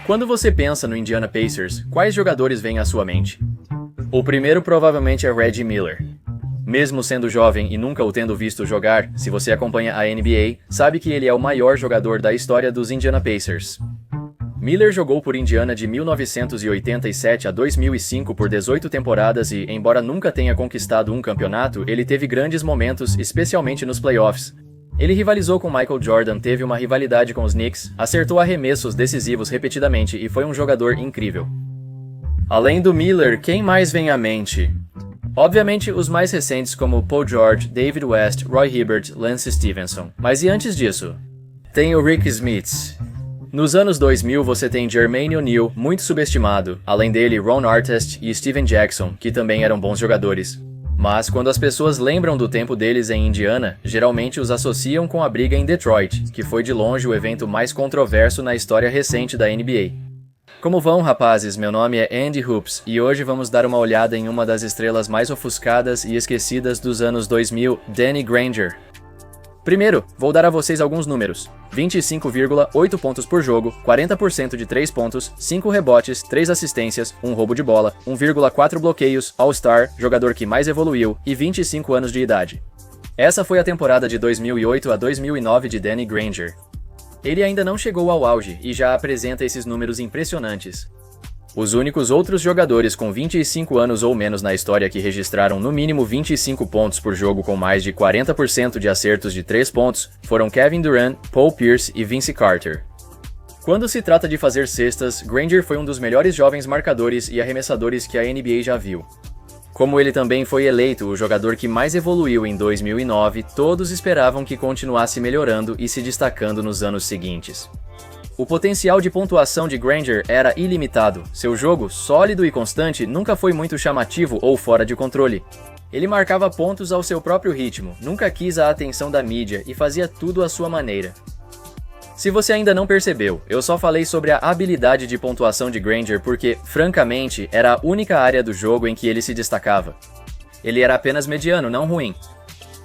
Quando você pensa no Indiana Pacers, quais jogadores vêm à sua mente? O primeiro provavelmente é Reggie Miller. Mesmo sendo jovem e nunca o tendo visto jogar, se você acompanha a NBA, sabe que ele é o maior jogador da história dos Indiana Pacers. Miller jogou por Indiana de 1987 a 2005 por 18 temporadas e, embora nunca tenha conquistado um campeonato, ele teve grandes momentos, especialmente nos playoffs. Ele rivalizou com Michael Jordan, teve uma rivalidade com os Knicks, acertou arremessos decisivos repetidamente e foi um jogador incrível. Além do Miller, quem mais vem à mente? Obviamente, os mais recentes como Paul George, David West, Roy Hibbert, Lance Stevenson. Mas e antes disso? Tem o Rick Smits. Nos anos 2000 você tem Jermaine O'Neal, muito subestimado, além dele Ron Artest e Steven Jackson, que também eram bons jogadores. Mas quando as pessoas lembram do tempo deles em Indiana, geralmente os associam com a briga em Detroit, que foi de longe o evento mais controverso na história recente da NBA. Como vão, rapazes? Meu nome é Andy Hoops e hoje vamos dar uma olhada em uma das estrelas mais ofuscadas e esquecidas dos anos 2000, Danny Granger. Primeiro, vou dar a vocês alguns números. 25,8 pontos por jogo, 40% de 3 pontos, 5 rebotes, 3 assistências, 1 roubo de bola, 1,4 bloqueios, All-Star, jogador que mais evoluiu e 25 anos de idade. Essa foi a temporada de 2008 a 2009 de Danny Granger. Ele ainda não chegou ao auge e já apresenta esses números impressionantes. Os únicos outros jogadores com 25 anos ou menos na história que registraram no mínimo 25 pontos por jogo com mais de 40% de acertos de 3 pontos foram Kevin Durant, Paul Pierce e Vince Carter. Quando se trata de fazer cestas, Granger foi um dos melhores jovens marcadores e arremessadores que a NBA já viu. Como ele também foi eleito o jogador que mais evoluiu em 2009, todos esperavam que continuasse melhorando e se destacando nos anos seguintes. O potencial de pontuação de Granger era ilimitado. Seu jogo, sólido e constante, nunca foi muito chamativo ou fora de controle. Ele marcava pontos ao seu próprio ritmo, nunca quis a atenção da mídia e fazia tudo à sua maneira. Se você ainda não percebeu, eu só falei sobre a habilidade de pontuação de Granger porque, francamente, era a única área do jogo em que ele se destacava. Ele era apenas mediano, não ruim.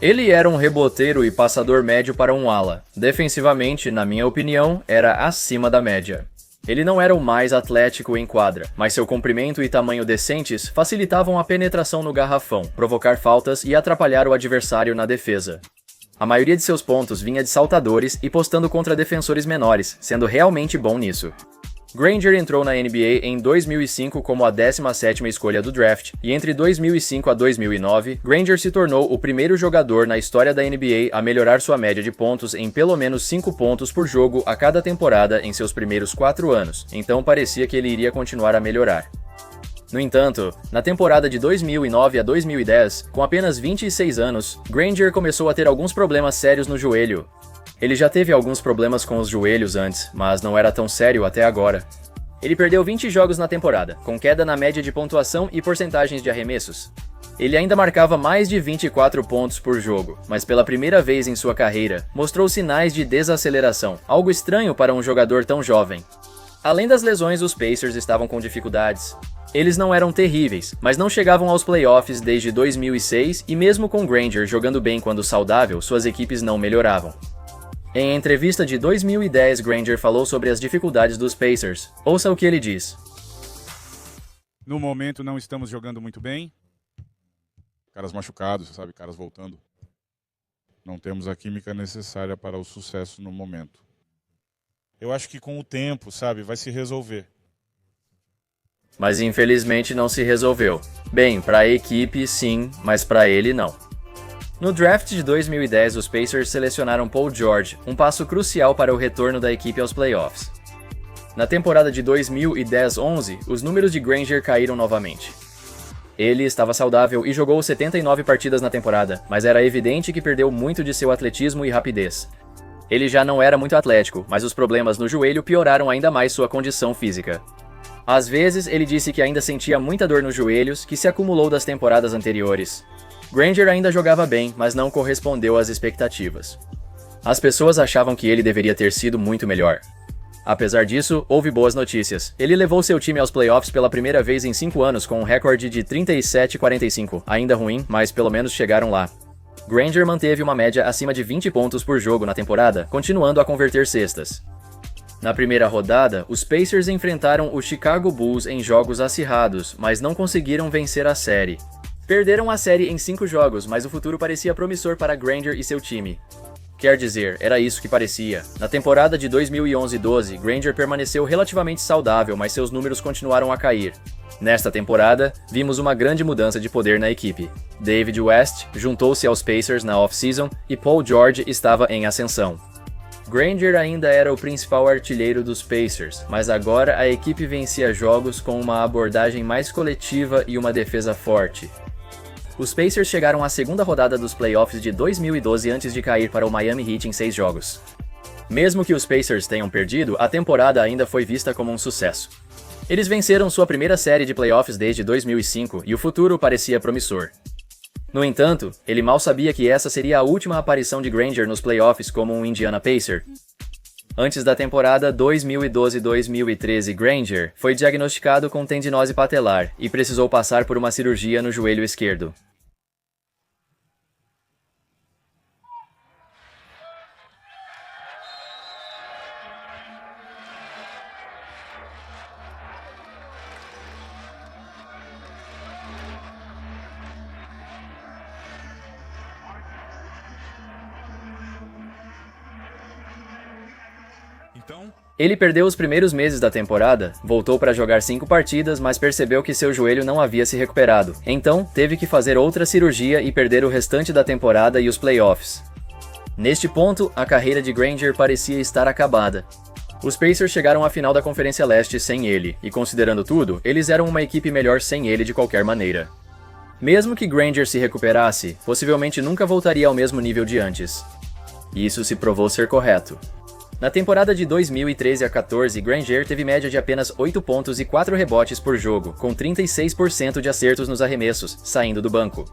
Ele era um reboteiro e passador médio para um ala. Defensivamente, na minha opinião, era acima da média. Ele não era o mais atlético em quadra, mas seu comprimento e tamanho decentes facilitavam a penetração no garrafão, provocar faltas e atrapalhar o adversário na defesa. A maioria de seus pontos vinha de saltadores e postando contra defensores menores, sendo realmente bom nisso. Granger entrou na NBA em 2005 como a 17ª escolha do draft, e entre 2005 a 2009, Granger se tornou o primeiro jogador na história da NBA a melhorar sua média de pontos em pelo menos 5 pontos por jogo a cada temporada em seus primeiros 4 anos, então parecia que ele iria continuar a melhorar. No entanto, na temporada de 2009 a 2010, com apenas 26 anos, Granger começou a ter alguns problemas sérios no joelho. Ele já teve alguns problemas com os joelhos antes, mas não era tão sério até agora. Ele perdeu 20 jogos na temporada, com queda na média de pontuação e porcentagens de arremessos. Ele ainda marcava mais de 24 pontos por jogo, mas pela primeira vez em sua carreira, mostrou sinais de desaceleração, algo estranho para um jogador tão jovem. Além das lesões, os Pacers estavam com dificuldades. Eles não eram terríveis, mas não chegavam aos playoffs desde 2006 e mesmo com Granger jogando bem quando saudável, suas equipes não melhoravam. Em entrevista de 2010, Granger falou sobre as dificuldades dos Pacers. Ouça o que ele diz. No momento não estamos jogando muito bem. Caras machucados, sabe? Caras voltando. Não temos a química necessária para o sucesso no momento. Eu acho que com o tempo, sabe, vai se resolver. Mas infelizmente não se resolveu. Bem, para a equipe sim, mas para ele não. No draft de 2010, os Pacers selecionaram Paul George, um passo crucial para o retorno da equipe aos playoffs. Na temporada de 2010-11, os números de Granger caíram novamente. Ele estava saudável e jogou 79 partidas na temporada, mas era evidente que perdeu muito de seu atletismo e rapidez. Ele já não era muito atlético, mas os problemas no joelho pioraram ainda mais sua condição física. Às vezes, ele disse que ainda sentia muita dor nos joelhos, que se acumulou das temporadas anteriores. Granger ainda jogava bem, mas não correspondeu às expectativas. As pessoas achavam que ele deveria ter sido muito melhor. Apesar disso, houve boas notícias. Ele levou seu time aos playoffs pela primeira vez em 5 anos com um recorde de 37-45, ainda ruim, mas pelo menos chegaram lá. Granger manteve uma média acima de 20 pontos por jogo na temporada, continuando a converter cestas. Na primeira rodada, os Pacers enfrentaram o Chicago Bulls em jogos acirrados, mas não conseguiram vencer a série. Perderam a série em 5 jogos, mas o futuro parecia promissor para Granger e seu time. Quer dizer, era isso que parecia. Na temporada de 2011-12, Granger permaneceu relativamente saudável, mas seus números continuaram a cair. Nesta temporada, vimos uma grande mudança de poder na equipe. David West juntou-se aos Pacers na off-season e Paul George estava em ascensão. Granger ainda era o principal artilheiro dos Pacers, mas agora a equipe vencia jogos com uma abordagem mais coletiva e uma defesa forte. Os Pacers chegaram à segunda rodada dos playoffs de 2012 antes de cair para o Miami Heat em 6 jogos. Mesmo que os Pacers tenham perdido, a temporada ainda foi vista como um sucesso. Eles venceram sua primeira série de playoffs desde 2005 e o futuro parecia promissor. No entanto, ele mal sabia que essa seria a última aparição de Granger nos playoffs como um Indiana Pacer. Antes da temporada 2012-2013, Granger foi diagnosticado com tendinose patelar e precisou passar por uma cirurgia no joelho esquerdo. Ele perdeu os primeiros meses da temporada, voltou para jogar 5 partidas, mas percebeu que seu joelho não havia se recuperado. Então, teve que fazer outra cirurgia e perder o restante da temporada e os playoffs. Neste ponto, a carreira de Granger parecia estar acabada. Os Pacers chegaram à final da Conferência Leste sem ele, e considerando tudo, eles eram uma equipe melhor sem ele de qualquer maneira. Mesmo que Granger se recuperasse, possivelmente nunca voltaria ao mesmo nível de antes. E isso se provou ser correto. Na temporada de 2013 a 14, Granger teve média de apenas 8 pontos e 4 rebotes por jogo, com 36% de acertos nos arremessos, saindo do banco.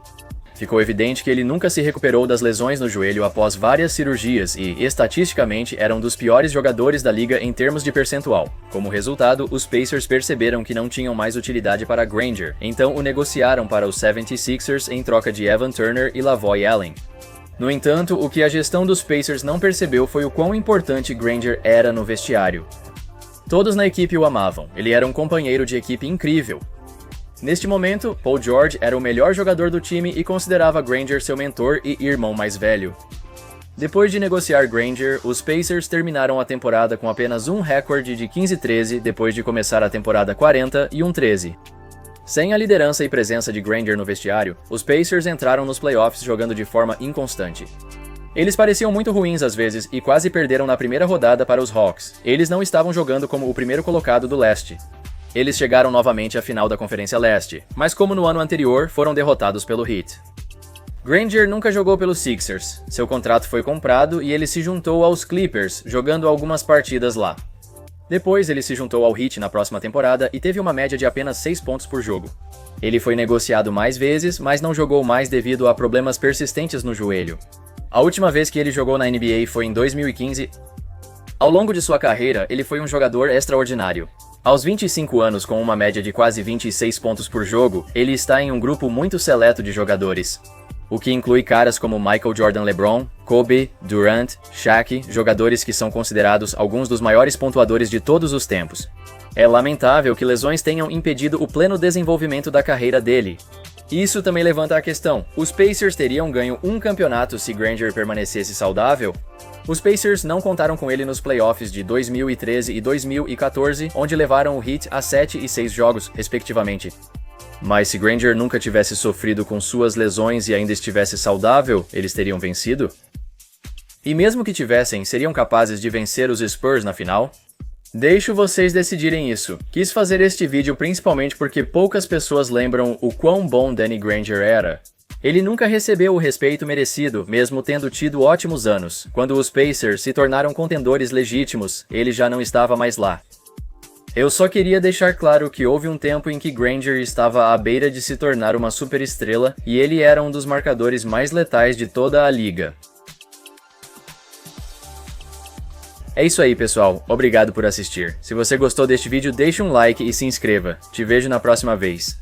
Ficou evidente que ele nunca se recuperou das lesões no joelho após várias cirurgias e, estatisticamente, era um dos piores jogadores da liga em termos de percentual. Como resultado, os Pacers perceberam que não tinham mais utilidade para Granger, então o negociaram para os 76ers em troca de Evan Turner e Lavoy Allen. No entanto, o que a gestão dos Pacers não percebeu foi o quão importante Granger era no vestiário. Todos na equipe o amavam, ele era um companheiro de equipe incrível. Neste momento, Paul George era o melhor jogador do time e considerava Granger seu mentor e irmão mais velho. Depois de negociar Granger, os Pacers terminaram a temporada com apenas um recorde de 15-13 depois de começar a temporada 40-13. Sem a liderança e presença de Granger no vestiário, os Pacers entraram nos playoffs jogando de forma inconstante. Eles pareciam muito ruins às vezes e quase perderam na primeira rodada para os Hawks. Eles não estavam jogando como o primeiro colocado do leste. Eles chegaram novamente à final da Conferência Leste, mas como no ano anterior, foram derrotados pelo Heat. Granger nunca jogou pelos Sixers. Seu contrato foi comprado e ele se juntou aos Clippers, jogando algumas partidas lá. Depois, ele se juntou ao Heat na próxima temporada e teve uma média de apenas 6 pontos por jogo. Ele foi negociado mais vezes, mas não jogou mais devido a problemas persistentes no joelho. A última vez que ele jogou na NBA foi em 2015. Ao longo de sua carreira, ele foi um jogador extraordinário. Aos 25 anos, com uma média de quase 26 pontos por jogo, ele está em um grupo muito seleto de jogadores, o que inclui caras como Michael Jordan LeBron, Kobe, Durant, Shaq, jogadores que são considerados alguns dos maiores pontuadores de todos os tempos. É lamentável que lesões tenham impedido o pleno desenvolvimento da carreira dele. Isso também levanta a questão: os Pacers teriam ganho um campeonato se Granger permanecesse saudável? Os Pacers não contaram com ele nos playoffs de 2013 e 2014, onde levaram o Heat a 7 e 6 jogos, respectivamente. Mas se Granger nunca tivesse sofrido com suas lesões e ainda estivesse saudável, eles teriam vencido? E mesmo que tivessem, seriam capazes de vencer os Spurs na final? Deixo vocês decidirem isso. Quis fazer este vídeo principalmente porque poucas pessoas lembram o quão bom Danny Granger era. Ele nunca recebeu o respeito merecido, mesmo tendo tido ótimos anos. Quando os Pacers se tornaram contendores legítimos, ele já não estava mais lá. Eu só queria deixar claro que houve um tempo em que Granger estava à beira de se tornar uma superestrela e ele era um dos marcadores mais letais de toda a liga. É isso aí, pessoal. Obrigado por assistir. Se você gostou deste vídeo, deixe um like e se inscreva. Te vejo na próxima vez.